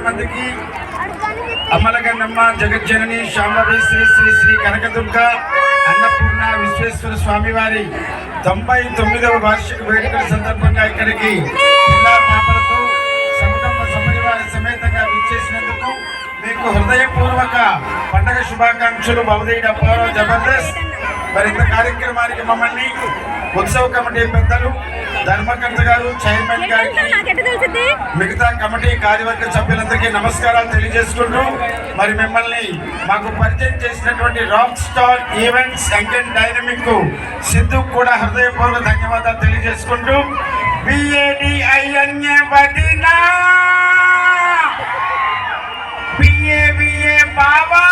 మందికి అమలగన్నమ్మ జగజ్జనని శాంభవి శ్రీ శ్రీ శ్రీ కనకదుర్గ అన్నపూర్ణ విశ్వేశ్వర స్వామి వారి 99వ వార్షిక వేడుకల సందర్భంగా ఇక్కడికి పిల్లా పాపలతో సకుటుంబ సపరివార సమేతంగా విచ్చేసినందుకు మీకు హృదయపూర్వక పండగ శుభాకాంక్షలు. భవదీయుడు అప్పారావు జబర్దస్త్. మరి ఇంత కార్యక్రమానికి మమ్మల్ని ఉత్సవ కమిటీ పెద్దలు ధర్మకర్త గారు, చైర్మన్ గారికి, మిగతా కమిటీ కార్యవర్గ సభ్యులందరికీ నమస్కారాలు తెలియజేసుకుంటూ మరి మిమ్మల్ని మాకు పరిచయం చేసినటువంటి rock star events young and dynamic Siddhu కూడా హృదయపూర్వక ధన్యవాదాలు తెలియజేసుకుంటూ బాబా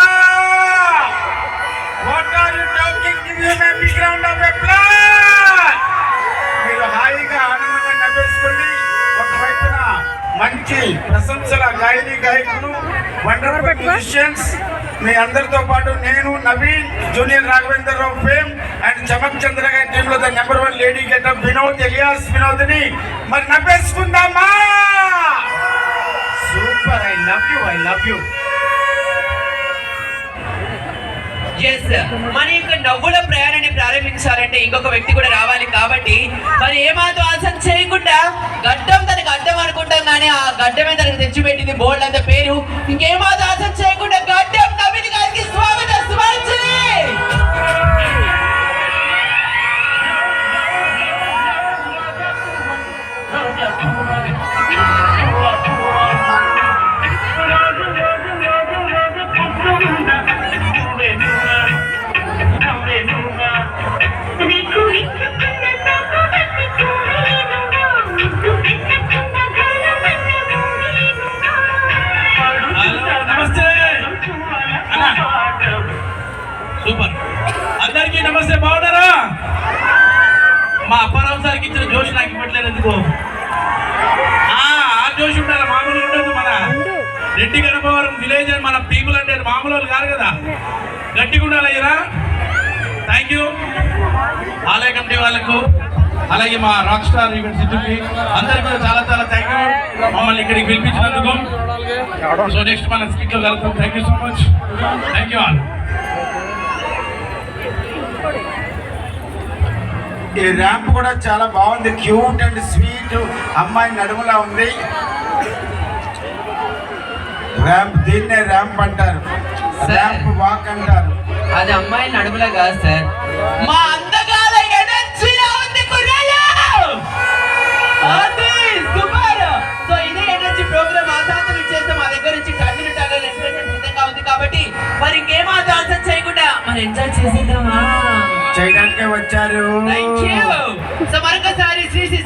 what are you talking? Give him a big round of applause. మీరు హాయిగా ఆనందంగా నవ్వేసుకోండి. ఒకవైపున మంచి ప్రశంసల గాయని గాయకులు, వండర్ఫుల్ మ్యూజిషియన్స్ మీ అందరితో పాటు నేను Naveen, junior Raghavender Rao fame and Chamak Chandra గారి టీంలో the number 1 lady getup Vinod alias వినోద్ని మరి నవ్వేసుకుందామా? సూపర్. I love you. మన యొక్క నవ్వుల ప్రయాణాన్ని ప్రారంభించాలంటే ఇంకొక వ్యక్తి కూడా రావాలి. కాబట్టి మరి ఏమాత్రం ఆశం చేయకుండా గడ్డం తనకు అడ్డం అనుకుంటాం, కానీ ఆ గడ్డమే తనకు తెచ్చిపెట్టింది బోల్డ్ అంత పేరు. ఇంకేమాత్రం ఆశం చేయకుండా గడ్డం నవీన్ గారికి స్వాగతం. సూపర్. అందరికీ నమస్తే. బాగున్నారా? మా అప్పారావు సార్కి ఇచ్చిన జోష్ నాకు ఇవ్వట్లేదు ఎందుకు? ఆ జోష్ ఉండాలి, మామూలు ఉండదు. మన రెడ్డి గణపవరం విలేజ్ అని మన పీపుల్ అంటే మామూలు వాళ్ళు కాదు కదా, గట్టిగా ఉండాలి. అయ్యరా థ్యాంక్ యూ ఆలయ కమిటీ వాళ్ళకు, అలాగే మా రాక్ స్టార్ ఈవెంట్ సిద్ధుకి అందరికీ కూడా చాలా చాలా థ్యాంక్ యూ మమ్మల్ని ఇక్కడికి పిలిపించినందుకు. సో నెక్స్ట్ మన స్కిట్లో కలుగుతాం. Thank you so much. Thank you all. ఈ ర్యాంప్ కూడా చాలా బాగుంది, క్యూట్ అండ్ స్వీట్. అమ్మాయి నడుములా ఉంది ర్యాంప్. దీన్నే ర్యాంప్ అంటారు, ర్యాంప్ వాక్ అంటారు. అది అమ్మాయి నడుములా కాదు సార్, మా అందగాల ఎనర్జీలా ఉంది కుర్రాళ్ళు. అది సూపర్. సో ఇదే ఎనర్జీ ప్రోగ్రామ్ ఆసాంతం ఇచ్చేస్తే మా దగ్గర నుంచి టన్నులు టన్నులు ఎంటర్టైన్మెంట్ సిద్ధంగా ఉంది. కాబట్టి మరి ఇంకేమాత్రం ఆశం చేయకుండా మరి ఎంజాయ్ చేసేద్దామా? చేయడానికే వచ్చారు. Thank you. సో మరొకసారి శ్రీ శ్రీ